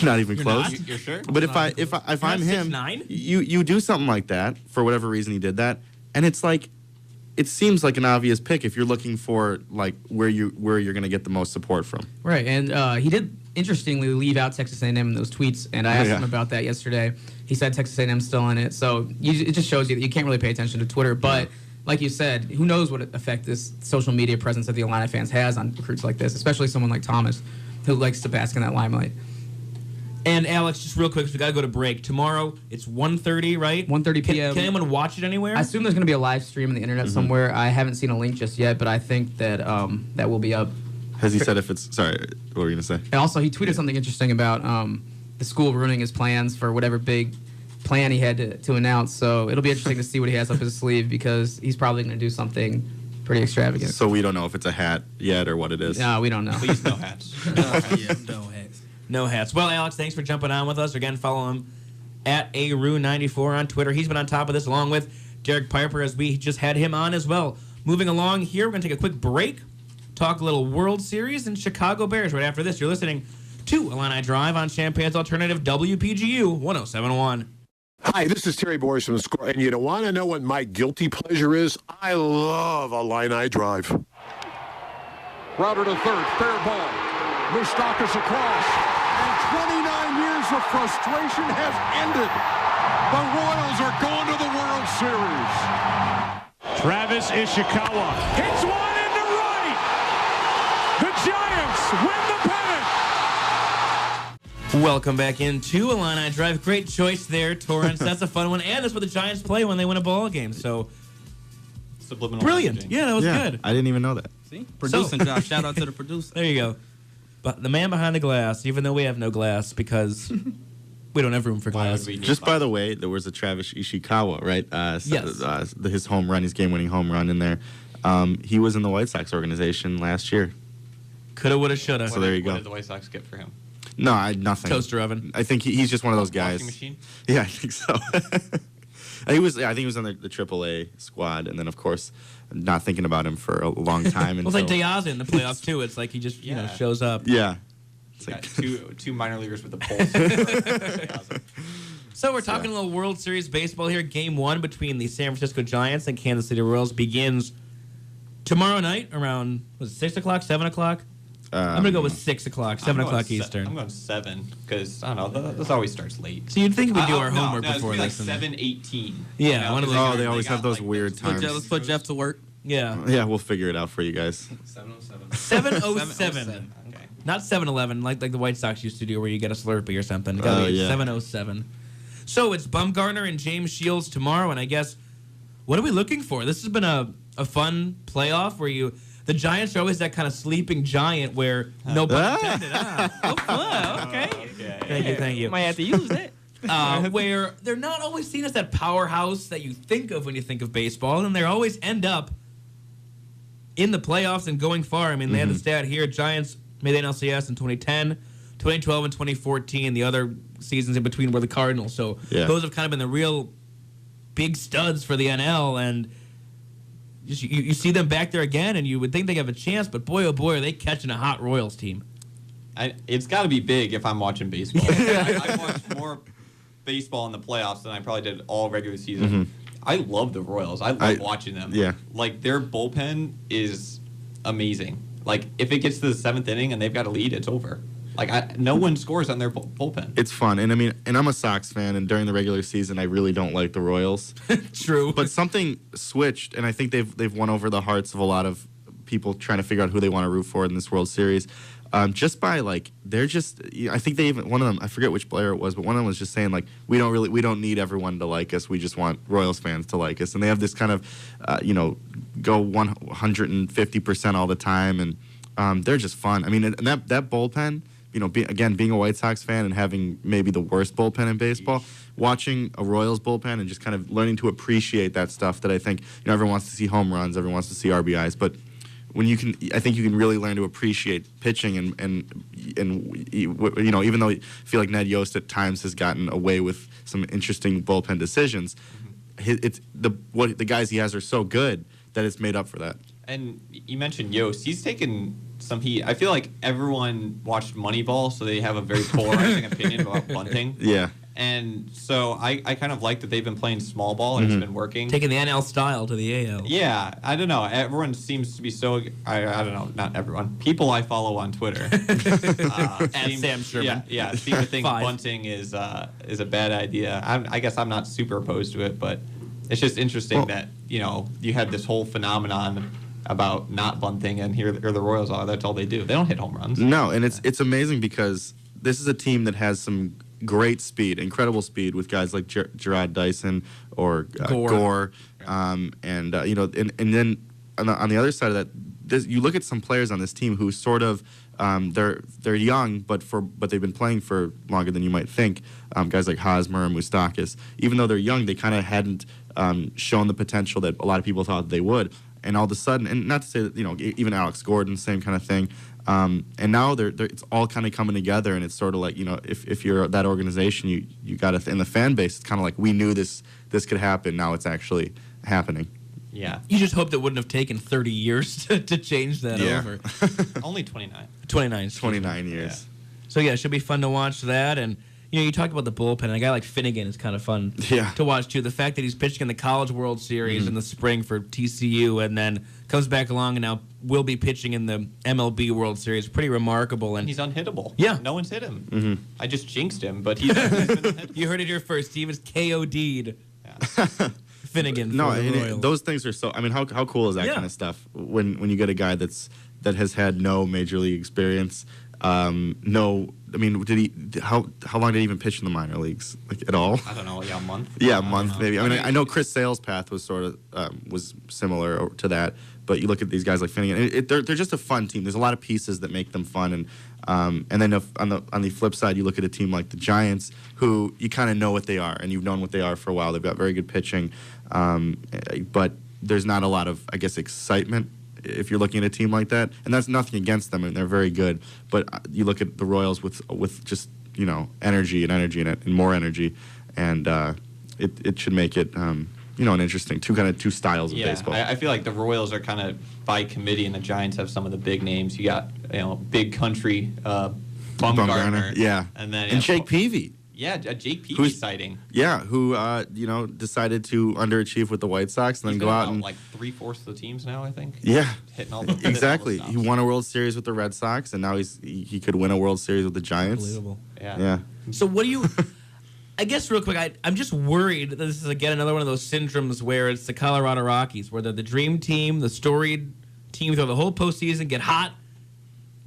even close.
You're sure?
But if I'm him,
6'9"?
you do something like that for whatever reason he did that, and it's like, it seems like an obvious pick if you're looking for where you're going to get the most support from.
Right, and he did interestingly leave out Texas A&M in those tweets, and I asked him about that yesterday. He said Texas A&M's still in it, so it just shows you that you can't really pay attention to Twitter. But like you said, who knows what effect this social media presence that the Illini fans has on recruits like this, especially someone like Thomas, who likes to bask in that limelight.
And Alex, just real quick, 'cause we got to go to break. Tomorrow, it's 1:30, right?
1:30 p.m.
Can anyone watch it anywhere?
I assume there's going to be a live stream on the internet somewhere. I haven't seen a link just yet, but I think that that will be up.
Has he said if it's... Sorry, what were you going to say?
And also, he tweeted something interesting about the school ruining his plans for whatever big plan he had to announce. So it'll be interesting to see what he has up his sleeve, because he's probably going to do something pretty extravagant.
So we don't know if it's a hat yet or what it is.
No, we don't know.
Please, no hats.
No hats. No hats. Well, Alex, thanks for jumping on with us. Again, follow him at ARU94 on Twitter. He's been on top of this along with Derek Piper, as we just had him on as well. Moving along here, we're going to take a quick break, talk a little World Series and Chicago Bears right after this. You're listening to Illini Drive on Champaign's Alternative WPGU 107.1.
Hi, this is Terry Boris from the Score, and you want to know what my guilty pleasure is? I love Illini Drive.
Router to third, fair ball. Moustakis across. And 29 years of frustration have ended. The Royals are going to the World Series.
Travis Ishikawa hits one into right. The Giants win the pennant.
Welcome back into Illini Drive. Great choice there, Torrance. That's a fun one. And that's what the Giants play when they win a ball game. So,
subliminal
brilliant.
messaging.
Yeah, that was good.
I didn't even know that.
See? Producing, Josh. Shout out to the producer.
There you go. But the man behind the glass, even though we have no glass because we don't have room for glass.
Just by the way, there was a Travis Ishikawa, right?
Yes.
His home run, his game-winning home run in there. He was in the White Sox organization last year.
Coulda, woulda, shoulda.
So there you go.
What did the White Sox get for him?
No, nothing.
Toaster oven.
I think he's just one of those guys.
Washing machine?
Yeah, I think so. I think he was on the AAA squad, and then of course, not thinking about him for a long time.
Well, it's like Diaz in the playoffs too. It's like he just shows up.
Yeah.
It's like two minor leaguers with a pulse.
So we're talking a little World Series baseball here. Game 1 between the San Francisco Giants and Kansas City Royals begins tomorrow night around 6 o'clock, 7 o'clock. I'm gonna go with 6 o'clock, 7 o'clock Eastern.
I'm going 7 because I don't know. This always starts late.
So you'd think we do our homework before
this.
this.
Like 7:18.
Yeah, one of those.
Oh, they always have those weird times.
Let's put Jeff to work.
Yeah.
Yeah, we'll figure it out for you guys.
7:07. Okay. Not 7-Eleven like the White Sox used to do, where you get a Slurpee or something. It gotta be 7:07. So it's Bumgarner and James Shields tomorrow, and I guess what are we looking for? This has been a fun playoff where the Giants are always that kind of sleeping giant where no pun intended. Okay. Thank you.
Might have to use it.
Where they're not always seen as that powerhouse that you think of when you think of baseball, and they always end up in the playoffs and going far. I mean, they had the stat here: Giants made the NLCS in 2010, 2012, and 2014. The other seasons in between were the Cardinals. So those have kind of been the real big studs for the NL, and you see them back there again, and you would think they have a chance, but boy, oh boy, are they catching a hot Royals team.
It's got to be big if I'm watching baseball. I watched more baseball in the playoffs than I probably did all regular season. I love the Royals. I love watching them.
Yeah.
Like, their bullpen is amazing. Like, if it gets to the 7th inning and they've got a lead, it's over. Like, no one scores on their bullpen.
It's fun, and I mean, and I'm a Sox fan, and during the regular season, I really don't like the Royals.
True.
But something switched, and I think they've won over the hearts of a lot of people trying to figure out who they want to root for in this World Series. Just by they're just. I think they even one of them. I forget which player it was, but one of them was just saying we don't need everyone to like us. We just want Royals fans to like us, and they have this kind of go 150% all the time, and they're just fun. I mean, and that bullpen. Being a White Sox fan and having maybe the worst bullpen in baseball, watching a Royals bullpen and just kind of learning to appreciate that stuff that I think, everyone wants to see home runs, everyone wants to see RBIs, but I think you can really learn to appreciate pitching and even though I feel like Ned Yost at times has gotten away with some interesting bullpen decisions, it's the guys he has are so good that it's made up for that.
And you mentioned Yost. He's taken some heat. I feel like everyone watched Moneyball, so they have a very polarizing opinion about bunting.
Yeah.
And so I kind of like that they've been playing small ball and it's been working.
Taking the NL style to the AL.
Yeah, I don't know. Everyone seems to be so... I don't know, not everyone. People I follow on Twitter.
And Sam Sherman.
Yeah, seem to think bunting is a bad idea. I guess I'm not super opposed to it, but it's just interesting that, you had this whole phenomenon about not bunting, and here the Royals are. That's all they do. They don't hit home runs.
No, and it's amazing because this is a team that has some great speed, incredible speed with guys like Gerard Dyson or Gore. And then on the other side of that, you look at some players on this team who sort of they're young, but they've been playing for longer than you might think. Guys like Hosmer and Moustakis, even though they're young, they kind of hadn't shown the potential that a lot of people thought they would. And all of a sudden, and not to say that even Alex Gordon, same kind of thing. And now it's all kind of coming together, and it's sort of like if you're that organization, you got to in the fan base. It's kind of like we knew this could happen. Now it's actually happening.
Yeah.
You just hoped it wouldn't have taken 30 years to change that over.
Only 29.
29 years.
Yeah. So yeah, it should be fun to watch that. And you talked about the bullpen, and a guy like Finnegan is kind of fun to watch too. The fact that he's pitching in the College World Series in the spring for TCU, and then comes back along and now will be pitching in the MLB World Series, pretty remarkable. And
he's unhittable.
Yeah,
no one's hit him. I just jinxed him, but he's been unhittable.
You heard it here first. Steve is KOD'd. Yeah. Finnegan.
No, those things are so. I mean, how cool is that kind of stuff when you get a guy that has had no major league experience. No, I mean, how long did he even pitch in the minor leagues? Like at all?
I don't know. Yeah, a month.
Yeah, a month maybe. I mean, I know Chris Sale's path was sort of was similar to that, but you look at these guys like Finnegan. They're just a fun team. There's a lot of pieces that make them fun, and then on the flip side, you look at a team like the Giants, who you kind of know what they are, and you've known what they are for a while. They've got very good pitching, but there's not a lot of, I guess, excitement if you're looking at a team like that, and that's nothing against them, and they're very good. But you look at the Royals with just energy and more energy, and it should make it an interesting two styles of baseball.
I feel like the Royals are kind of by committee, and the Giants have some of the big names. You got big country, Bumgarner, and then
Jake Peavy.
Yeah, Jake Peavy sighting.
Yeah, who decided to underachieve with the White Sox and then go out and
like 3/4 of the teams now, I think.
Yeah,
hitting all the
exactly.
Hitting all the
he won a World Series with the Red Sox, and now he could win a World Series with the Giants.
Unbelievable.
Yeah.
So what do you? I guess real quick, I'm just worried that this is again another one of those syndromes where it's the Colorado Rockies, where they're the dream team, the storied team through the whole postseason, get hot,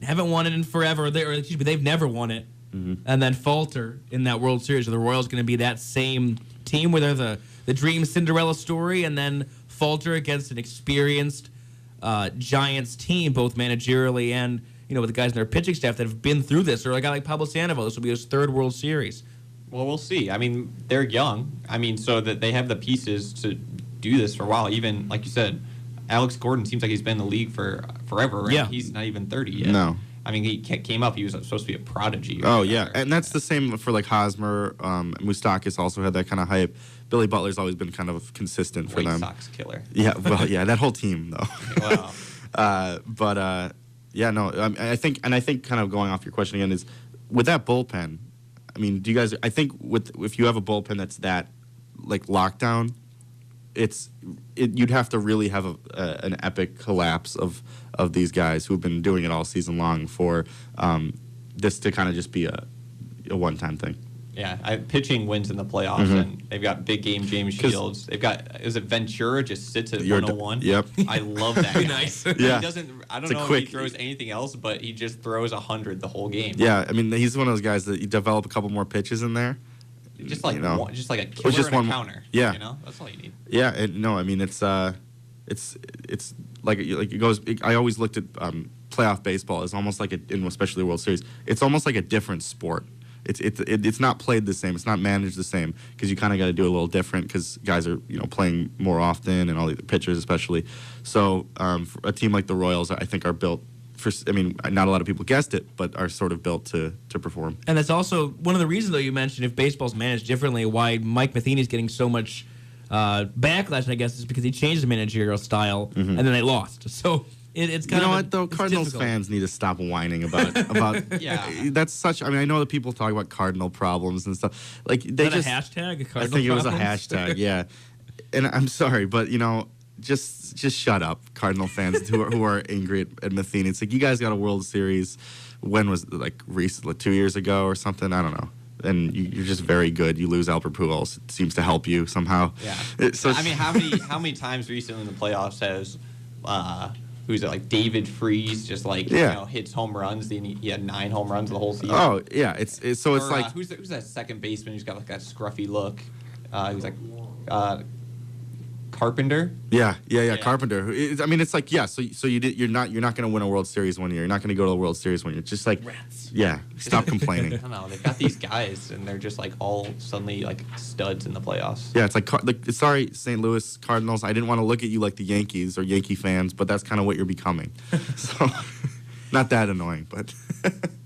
haven't won it in forever, they've never won it. And then falter in that World Series. Are the Royals going to be that same team where they're the dream Cinderella story and then falter against an experienced Giants team, both managerially and with the guys in their pitching staff that have been through this? Or a guy like Pablo Sandoval, this will be his third World Series.
Well, we'll see. I mean, they're young. I mean, so that they have the pieces to do this for a while. Even, like you said, Alex Gordon seems like he's been in the league for forever. Right? Yeah. He's not even 30 yet.
No.
I mean, he came up. He was supposed to be a prodigy.
Oh, yeah. And that's the same for, like, Hosmer. Moustakis also had that kind of hype. Billy Butler's always been kind of consistent for them.
White Sox killer.
Yeah, well, yeah, that whole team, though.
Wow.
I think kind of going off your question again is, with that bullpen, I mean, do you guys, I think if you have a bullpen that's that, like, lockdown, you'd have to really have an epic collapse of these guys who've been doing it all season long for this to kind of just be a one-time thing.
Yeah, pitching wins in the playoffs, and they've got big game James Shields. They've got, is it Ventura just sits at 101?
Yep.
I love that guy.
Nice.
Yeah.
He doesn't, I don't know if he throws anything else, but he just throws 100 the whole game.
Yeah, I mean, he's one of those guys that you develop a couple more pitches in there.
Just like just like a killer and a counter.
Yeah.
That's all you need.
Yeah, I mean, it's like it goes. I always looked at playoff baseball as almost like especially the World Series. It's almost like a different sport. It's not played the same. It's not managed the same because you kind of got to do a little different because guys are playing more often and all the pitchers especially. So for a team like the Royals, I think are built for. I mean, not a lot of people guessed it, but are sort of built to perform.
And that's also one of the reasons, though, you mentioned if baseball's managed differently, why Mike Matheny's getting so much backlash, I guess, is because he changed the managerial style and then they lost. So. It's kind of
what though? Cardinals fans need to stop whining about
yeah.
That's such. I mean, I know that people talk about Cardinal problems and stuff. Like they
is
just
that a hashtag. A
I think it was a hashtag. Yeah, and I'm sorry, but just shut up, Cardinal fans who are angry at Matheny. It's like you guys got a World Series. When was it, like recently, 2 years ago or something? I don't know. And you're just very good. You lose Albert Pujols. It seems to help you somehow.
Yeah. So I mean, how many times recently in the playoffs has who's it, like David Freese, just like hits home runs. He had 9 home runs the whole season.
Oh yeah, it's like
who's that second baseman who's got like that scruffy look? Who's like Carpenter.
Yeah, Carpenter. It's like So you're not going to win a World Series one year. You're not going to go to the World Series one year. It's just like
rats.
Yeah, stop complaining.
I don't know. They've got these guys, and they're just like all suddenly like studs in the playoffs.
Yeah, it's like sorry, St. Louis Cardinals. I didn't want to look at you like the Yankees or Yankee fans, but that's kind of what you're becoming. So, not that annoying, but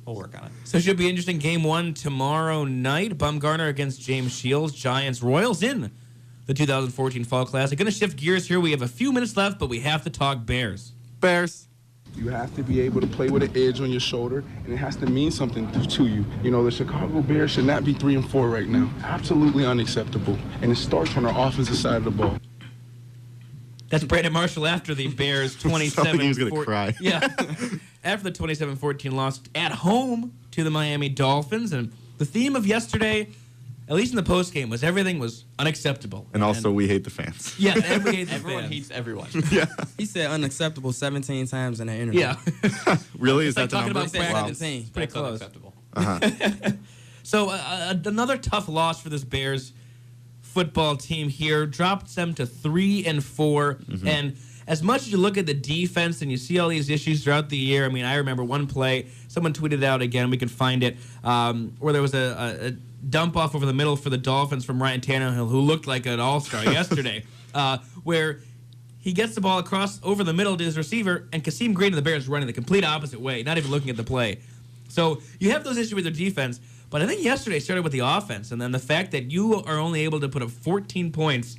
we'll work on it.
So it should be interesting. Game 1 tomorrow night. Bumgarner against James Shields. Giants Royals in the 2014 Fall Classic. Going to shift gears here. We have a few minutes left, but we have to talk Bears.
You have to be able to play with an edge on your shoulder, and it has to mean something to you. You know, the Chicago Bears should not be 3-4 right now. Absolutely unacceptable. And it starts on our offensive side of the ball.
That's Brandon Marshall after the Bears 27.
He was going to cry.
Yeah. After the 27-14 loss at home to the Miami Dolphins. And the theme of yesterday, at least in the postgame, was everything was unacceptable.
And also, we hate the fans.
Yeah, everyone hates the
Everyone
fans.
hates everyone.
Yeah.
He said unacceptable 17 times in the interview.
Yeah.
Really? Is
like
that the
talking
number?
about
Wow.
pretty
That's
close.
unacceptable.
So another tough loss for this Bears football team here. Dropped them to 3-4.
Mm-hmm.
And as much as you look at the defense and you see all these issues throughout the year, I mean, I remember one play, someone tweeted out again, we can find it, where there was a dump off over the middle for the Dolphins from Ryan Tannehill, who looked like an all-star yesterday, where he gets the ball across over the middle to his receiver, and Kasim Green of the Bears running the complete opposite way, not even looking at the play. So you have those issues with their defense, but I think yesterday started with the offense, and then the fact that you are only able to put up 14 points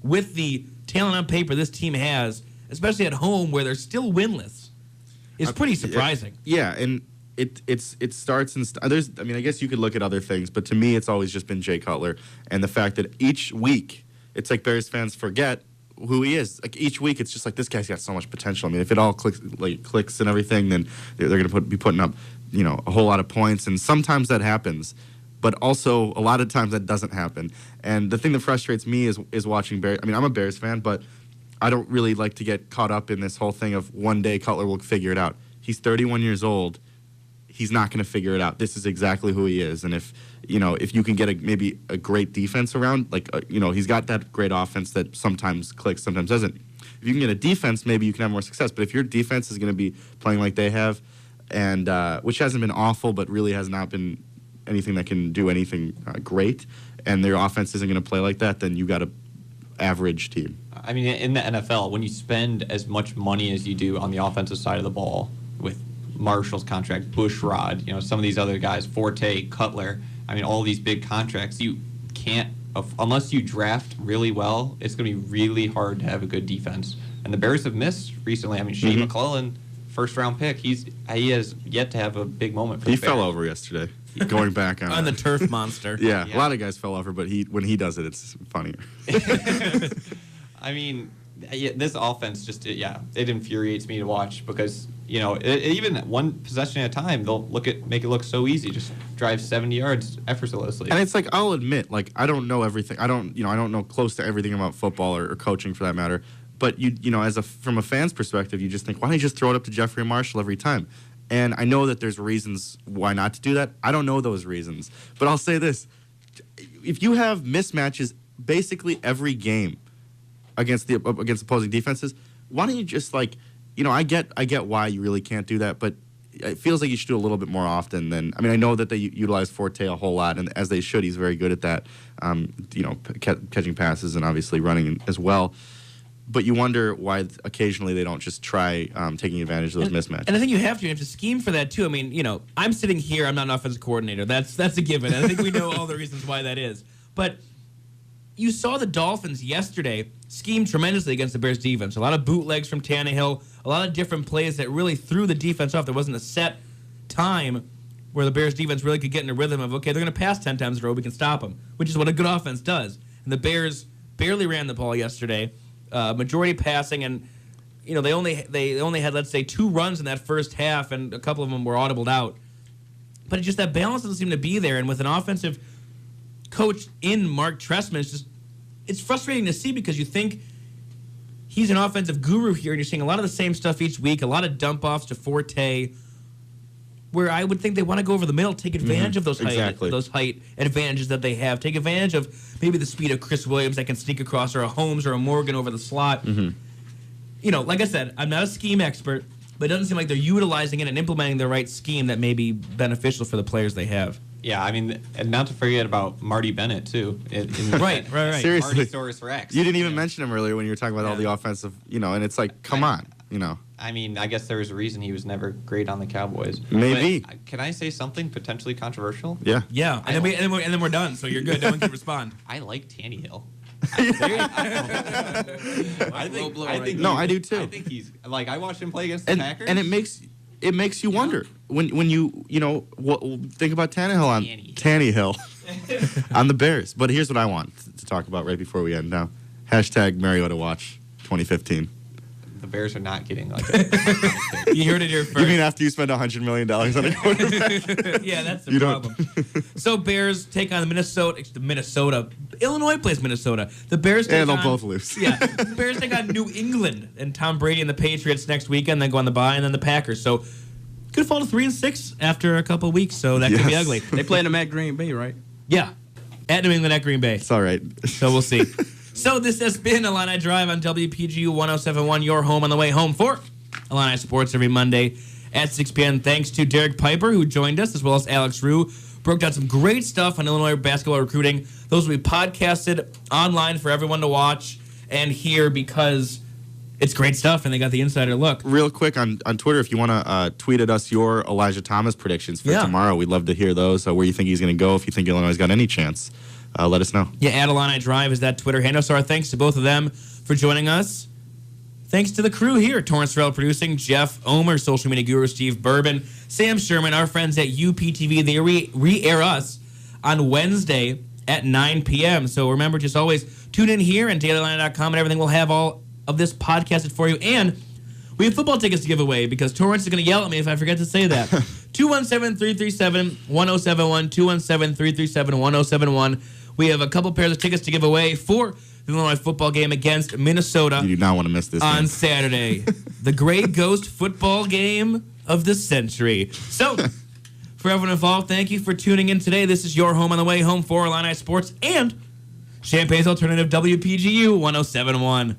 with the talent on paper this team has, especially at home where they're still winless, is pretty surprising.
Yeah, and it starts and there's. I mean, I guess you could look at other things, but to me, it's always just been Jay Cutler, and the fact that each week it's like Bears fans forget who he is. Like each week, it's just like this guy's got so much potential. I mean, if it all clicks and everything, then they're going to be putting up, a whole lot of points, and sometimes that happens. But also, a lot of times that doesn't happen. And the thing that frustrates me is watching Bears. I mean, I'm a Bears fan, but I don't really like to get caught up in this whole thing of one day Cutler will figure it out. He's 31 years old. He's not going to figure it out. This is exactly who he is. And if you can get maybe a great defense around, he's got that great offense that sometimes clicks, sometimes doesn't. If you can get a defense, maybe you can have more success. But if your defense is going to be playing like they have, and which hasn't been awful, but really has not been anything that can do anything great, and their offense isn't going to play like that, then you got an average team.
I mean, in the NFL, when you spend as much money as you do on the offensive side of the ball with Marshall's contract, Bushrod, some of these other guys, Forte, Cutler, I mean, all these big contracts, you can't, unless you draft really well, it's going to be really hard to have a good defense. And the Bears have missed recently. I mean, Shane McClellan, first-round pick, he has yet to have a big moment for the Bears.
He fell over yesterday. Going back on
the turf monster.
Yeah, a lot of guys fell over, but when he does it, it's funnier.
I mean, this offense it infuriates me to watch because even one possession at a time they'll make it look so easy, just drive 70 yards effortlessly.
And it's like, I'll admit, I don't know everything. I don't know close to everything about football or coaching for that matter. But from a fan's perspective, you just think, why don't you just throw it up to Jeffrey Marshall every time? And I know that there's reasons why not to do that. I don't know those reasons. But I'll say this. If you have mismatches basically every game against opposing defenses, why don't you just I get why you really can't do that, but it feels like you should do a little bit more often than, I know that they utilize Forte a whole lot, and as they should, he's very good at that, catching passes and obviously running as well. But you wonder why occasionally they don't just try taking advantage of those mismatches.
And I think you have to scheme for that too. I mean, I'm sitting here. I'm not an offensive coordinator. That's a given. And I think we know all the reasons why that is. But you saw the Dolphins yesterday scheme tremendously against the Bears defense. A lot of bootlegs from Tannehill. A lot of different plays that really threw the defense off. There wasn't a set time where the Bears defense really could get in a rhythm of, okay, they're going to pass 10 times in a row. We can stop them, which is what a good offense does. And the Bears barely ran the ball yesterday. Majority passing, and they only had, let's say, 2 runs in that first half, and a couple of them were audibled out. But just that balance doesn't seem to be there, and with an offensive coach in Mark Trestman, it's frustrating to see because you think he's an offensive guru here, and you're seeing a lot of the same stuff each week, a lot of dump-offs to Forte, where I would think they want to go over the middle, take advantage of those height advantages that they have, take advantage of maybe the speed of Chris Williams that can sneak across, or a Holmes or a Morgan over the slot. You know, like I said, I'm not a scheme expert, but it doesn't seem like they're utilizing it and implementing the right scheme that may be beneficial for the players they have.
Yeah, I mean, and not to forget about Marty Bennett, too.
Right.
Seriously.
Marty-saurus Rex.
You didn't even mention him earlier when you were talking about all the offensive, and it's like, come on,
I mean, I guess there was a reason he was never great on the Cowboys.
Maybe.
But, can I say something potentially controversial?
Yeah.
Yeah, and then we're done, so you're good. No one can respond.
I like Tannehill.
I do too.
I think he's like, I watched him play against the Packers,
and it makes you wonder when you think about Tannehill on the Bears. But here's what I want to talk about right before we end now. # Mariota Watch 2015.
The Bears are not getting like that.
You heard it here first.
You mean after you spend $100 million on a quarterback?
Yeah, that's the problem. So Bears take on Minnesota. Illinois plays Minnesota. The Bears take
they'll both lose.
Yeah, the Bears take on New England and Tom Brady and the Patriots next weekend. Then go on the bye, and then the Packers. So could fall to 3-6 after a couple of weeks. So that could be ugly.
They playing them at Green Bay, right?
Yeah, at New England at Green Bay.
It's all right.
So we'll see. So this has been Illini Drive on WPGU 107.1, your home on the way home for Illini Sports every Monday at 6 p.m. Thanks to Derek Piper, who joined us, as well as Alex Rue. Broke down some great stuff on Illinois basketball recruiting. Those will be podcasted online for everyone to watch and hear because it's great stuff, and they got the insider look.
Real quick, on Twitter, if you want to tweet at us your Elijah Thomas predictions for tomorrow, we'd love to hear those. Where you think he's going to go, if you think Illinois has got any chance. Let us know.
Yeah, at Illini Drive is that Twitter handle. So our thanks to both of them for joining us. Thanks to the crew here. Torrance Farrell producing, Jeff Omer, social media guru Steve Bourbon, Sam Sherman, our friends at UPTV. They re-air us on Wednesday at 9 p.m. So remember, just always tune in here and dailyline.com and everything. We'll have all of this podcasted for you. And we have football tickets to give away because Torrance is going to yell at me if I forget to say that. 217-337-1071, 217-337-1071. We have a couple pairs of tickets to give away for the Illinois football game against Minnesota.
You do not want to miss this
on
game.
Saturday. The Gray Ghost football game of the century. So, for everyone involved, thank you for tuning in today. This is your home on the way home for Illini Sports and Champaign's Alternative WPGU 107.1.